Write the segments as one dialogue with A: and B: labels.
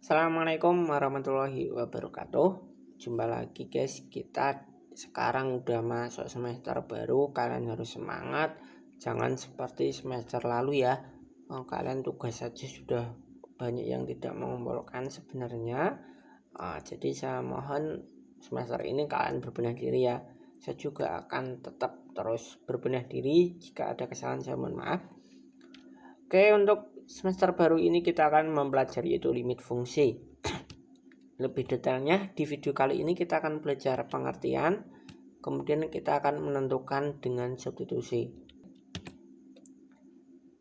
A: Assalamualaikum warahmatullahi wabarakatuh. Jumpa lagi guys, kita sekarang udah masuk semester baru. Kalian harus semangat, jangan seperti semester lalu ya. Kalian tugas saja sudah banyak yang tidak mengumpulkan sebenarnya. Jadi saya mohon semester ini kalian berbenah diri ya. Saya juga akan tetap terus berbenah diri. Jika ada kesalahan saya mohon maaf. Oke, untuk semester baru ini kita akan mempelajari itu limit fungsi. Lebih detailnya di video kali ini kita akan belajar pengertian, kemudian kita akan menentukan dengan substitusi.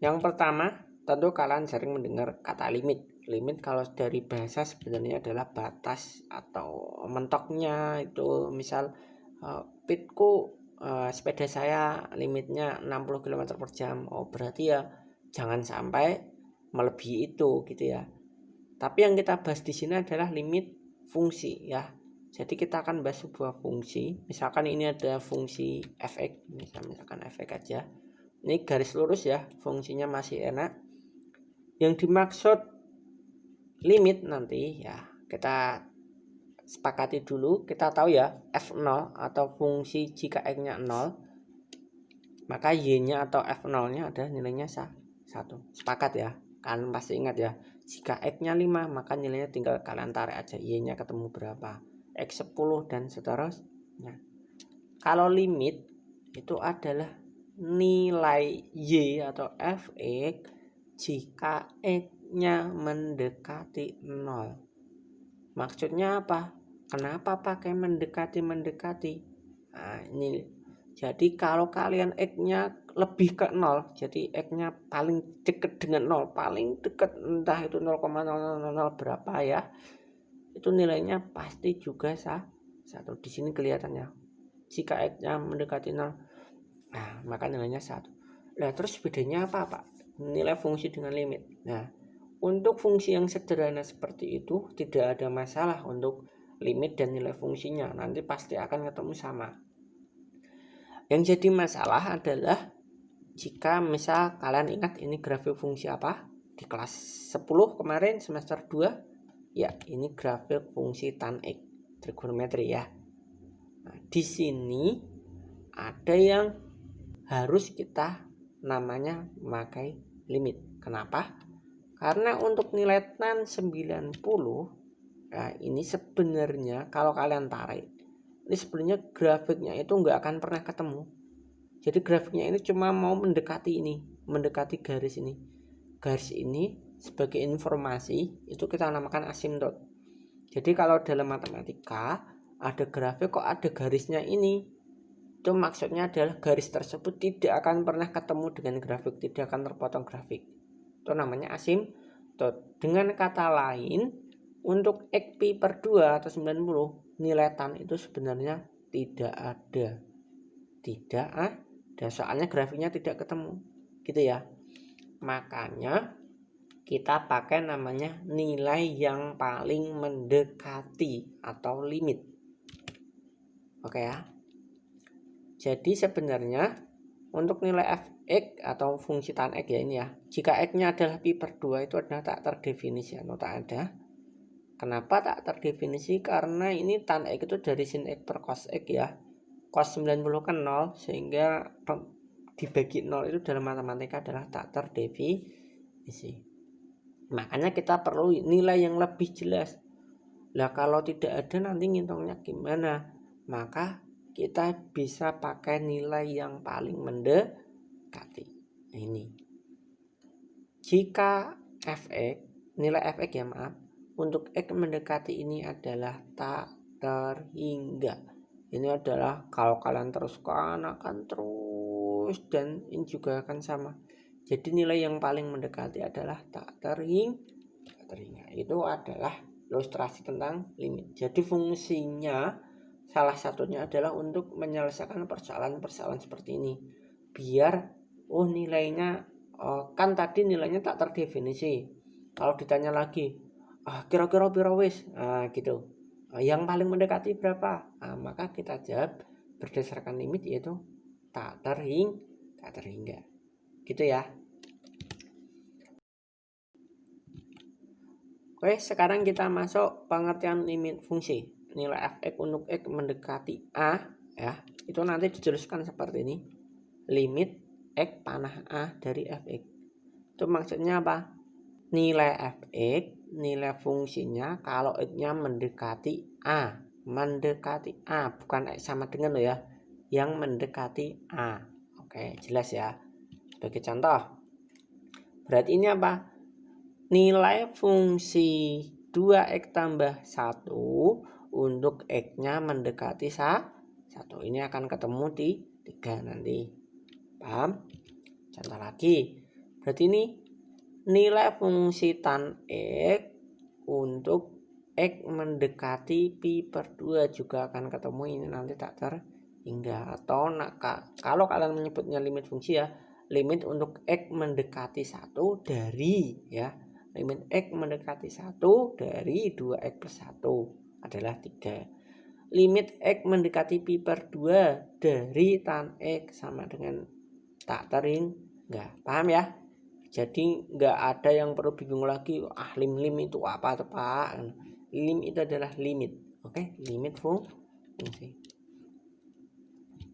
A: Yang pertama, tentu kalian sering mendengar kata limit. Limit kalau dari bahasa sebenarnya adalah batas atau mentoknya. Itu misal pitku sepeda saya limitnya 60 km per jam. Oh berarti ya jangan sampai melebihi itu gitu ya. Tapi yang kita bahas di sini adalah limit fungsi ya. Jadi kita akan bahas sebuah fungsi. Misalkan ini ada fungsi fx, misalkan fx aja. Ini garis lurus ya, fungsinya masih enak. Yang dimaksud limit nanti ya kita sepakati dulu. Kita tahu ya f0 atau fungsi jika x-nya 0, maka y-nya atau f0-nya ada nilainya 1. Sepakat ya. Kalian pasti ingat ya. Jika x-nya 5, maka nilainya tinggal kalian tarik aja. Y-nya ketemu berapa. X 10 dan seterusnya. Kalau limit itu adalah nilai y atau fx jika x-nya mendekati 0. Maksudnya apa? Kenapa pakai mendekati? Nah, ini jadi kalau kalian x-nya lebih ke 0, jadi x-nya paling dekat dengan 0, paling dekat entah itu 0,000 berapa ya, itu nilainya pasti juga 1. Di sini kelihatannya. Jika x-nya mendekati 0, nah maka nilainya 1. Nah terus bedanya apa Pak? Nilai fungsi dengan limit. Nah untuk fungsi yang sederhana seperti itu tidak ada masalah untuk limit dan nilai fungsinya. Nanti pasti akan ketemu sama. Yang jadi masalah adalah jika misal kalian ingat ini grafik fungsi apa? Di kelas 10 kemarin semester 2, ya ini grafik fungsi tan X, trigonometri ya. Nah, di sini ada yang harus kita namanya memakai limit. Kenapa? Karena untuk nilai tan 90, nah ini sebenarnya kalau kalian tarik, ini sebenarnya grafiknya itu nggak akan pernah ketemu. Jadi grafiknya ini cuma mau mendekati ini, mendekati garis ini. Garis ini sebagai informasi itu kita namakan asimtot. Jadi kalau dalam matematika ada grafik kok ada garisnya ini, itu maksudnya adalah garis tersebut tidak akan pernah ketemu dengan grafik, tidak akan terpotong grafik. Itu namanya asimtot. Dengan kata lain, untuk x pi per 2 atau 90, nilai tan itu sebenarnya tidak ada. Tidak ada, soalnya grafiknya tidak ketemu. Gitu ya. Makanya kita pakai namanya nilai yang paling mendekati atau limit. Oke ya. Jadi sebenarnya untuk nilai fx atau fungsi tan x ya ini ya. Jika x-nya adalah pi per 2 itu adalah tak terdefinisi atau tak ada. Kenapa tak terdefinisi? Karena ini tan x itu dari sin x per cos x ya. Cos 90 kan 0 sehingga dibagi 0 itu dalam matematika adalah tak terdefinisi. Makanya kita perlu nilai yang lebih jelas. Lah kalau tidak ada nanti ngitungnya gimana? Maka kita bisa pakai nilai yang paling mendekati. Ini. Jika fx, nilai fx ya maaf, untuk x mendekati ini adalah tak terhingga. Ini adalah kalau kalian teruskan akan terus dan ini juga akan sama. Jadi nilai yang paling mendekati adalah tak terhingga. Itu adalah ilustrasi tentang limit. Jadi fungsinya salah satunya adalah untuk menyelesaikan persoalan-persoalan seperti ini. Biar nilainya kan tadi nilainya tak terdefinisi. Kalau ditanya lagi, kira-kira piro wis? Gitu. Yang paling mendekati berapa? Maka kita jawab berdasarkan limit yaitu tak terhingga. Gitu ya. Oke, sekarang kita masuk pengertian limit fungsi. Nilai f(x) untuk x mendekati a ya, itu nanti dijelaskan seperti ini. Limit x panah a dari f(x). Itu maksudnya apa? Nilai f(x), nilai fungsinya kalau x-nya mendekati a, bukan x sama dengan loh ya, yang mendekati a. Oke, jelas ya. Sebagai contoh, berarti ini apa? Nilai fungsi 2x tambah 1 untuk x-nya mendekati 1. Ini akan ketemu di 3 nanti. Paham? Contoh lagi. Berarti ini nilai fungsi tan x untuk x mendekati pi per 2 juga akan ketemu. Ini nanti tak terhingga. Atau kalau kalian menyebutnya limit fungsi ya, limit untuk x mendekati 1 dari ya, limit x mendekati 1 dari 2x plus 1 adalah 3. Limit x mendekati pi per 2 dari tan x sama dengan tak terhingga. Paham ya? Jadi nggak ada yang perlu bingung lagi. Lim itu apa tuh Pak? Lim itu adalah limit. Oke, limit fungsi.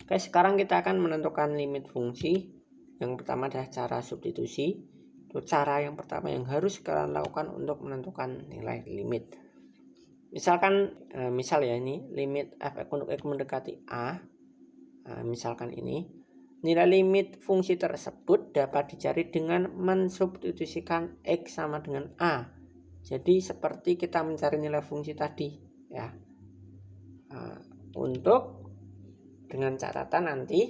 A: Oke, sekarang kita akan menentukan limit fungsi. Yang pertama adalah cara substitusi. Itu cara yang pertama yang harus kalian lakukan untuk menentukan nilai limit. Misalkan misal ya, ini limit f(x) untuk x mendekati a. Misalkan ini nilai limit fungsi tersebut dapat dicari dengan mensubstitusikan x sama dengan a. Jadi seperti kita mencari nilai fungsi tadi ya. Untuk dengan catatan nanti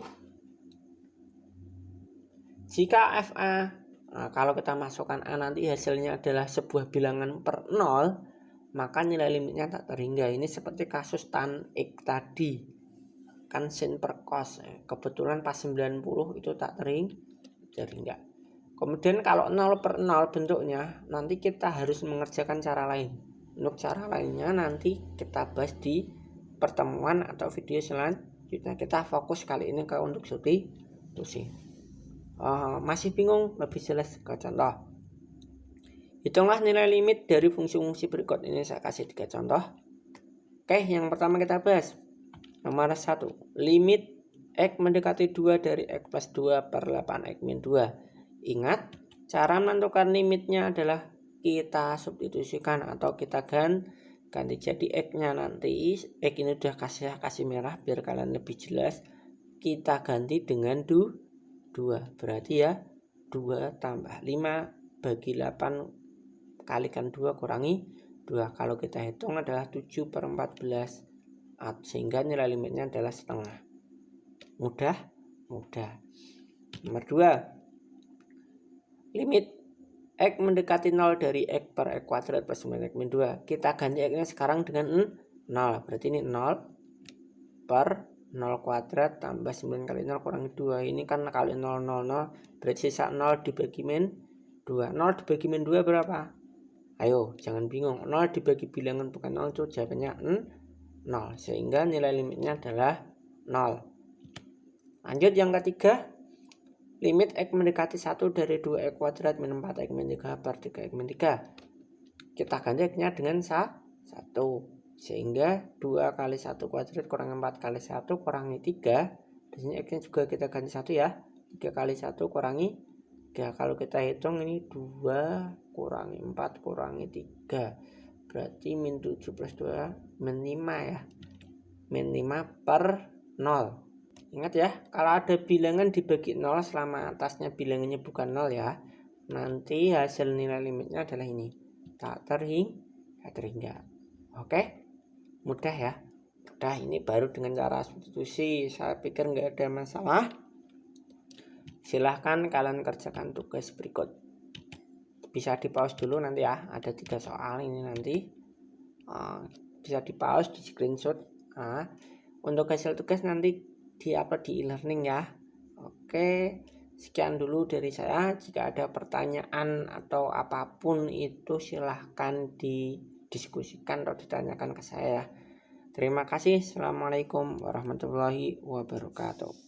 A: jika fa, kalau kita masukkan a nanti hasilnya adalah sebuah bilangan per 0, maka nilai limitnya tak terhingga. Ini seperti kasus tan x tadi, kan sin per cos. Kebetulan pas 90 itu tak terhingga. Kemudian kalau 0 per 0 bentuknya, nanti kita harus mengerjakan cara lain. Untuk cara lainnya nanti kita bahas di pertemuan atau video selanjutnya. Kita fokus kali ini ke untuk substitusi. Masih bingung? Lebih jelas ke contoh. Hitunglah nilai limit dari fungsi-fungsi berikut. Ini saya kasih 3 contoh. Oke, yang pertama kita bahas. Nomor 1, limit x mendekati 2 dari x plus 2 per 8x min 2. Ingat, cara menentukan limitnya adalah kita substitusikan atau kita ganti jadi x-nya nanti. X ini udah kasih merah biar kalian lebih jelas. Kita ganti dengan 2. Berarti ya 2 tambah 5 bagi 8 kalikan 2 kurangi 2. Kalau kita hitung adalah 7 per 14. Sehingga nilai limitnya adalah setengah. Mudah. Nomor 2, limit x mendekati 0 dari x per x kuadrat plus 9x min 2. Kita ganti x nya sekarang dengan 0. Berarti ini 0 per 0 kuadrat tambah 9 kali 0 kurangi 2. Ini kan kali 0, 0, 0. Berarti sisa 0 dibagi min 2. 0 dibagi min 2 berapa? Ayo, jangan bingung. 0 dibagi bilangan bukan 0 itu jawabannya 0. Sehingga nilai limitnya adalah 0. Lanjut yang ketiga. Limit x mendekati 1 dari 2x kuadrat min 4x min 3 per 3x min 3. Kita ganti x-nya dengan 1. Sehingga 2 kali 1 kuadrat kurang 4 kali 1 kurangi 3. Di sini x-nya juga kita ganti 1 ya. 3 kali 1 kurangi 3. Kalau kita hitung ini 2 kurangi 4 kurangi 3. Berarti min 7 plus 2 min 5 ya. Min 5 per 0. Ingat ya, kalau ada bilangan dibagi 0 selama atasnya bilangannya bukan 0 ya, nanti hasil nilai limitnya adalah ini. Tak terhingga. Oke? Mudah ya. Mudah, ini baru dengan cara substitusi. Saya pikir nggak ada masalah. Silahkan kalian kerjakan tugas berikut. Bisa di pause dulu nanti ya. Ada 3 soal ini nanti. Bisa di pause, di screenshot. Untuk hasil tugas nanti di-upload di e-learning ya. Oke, sekian dulu dari saya. Jika ada pertanyaan atau apapun itu silahkan didiskusikan atau ditanyakan ke saya. Terima kasih. Assalamualaikum warahmatullahi wabarakatuh.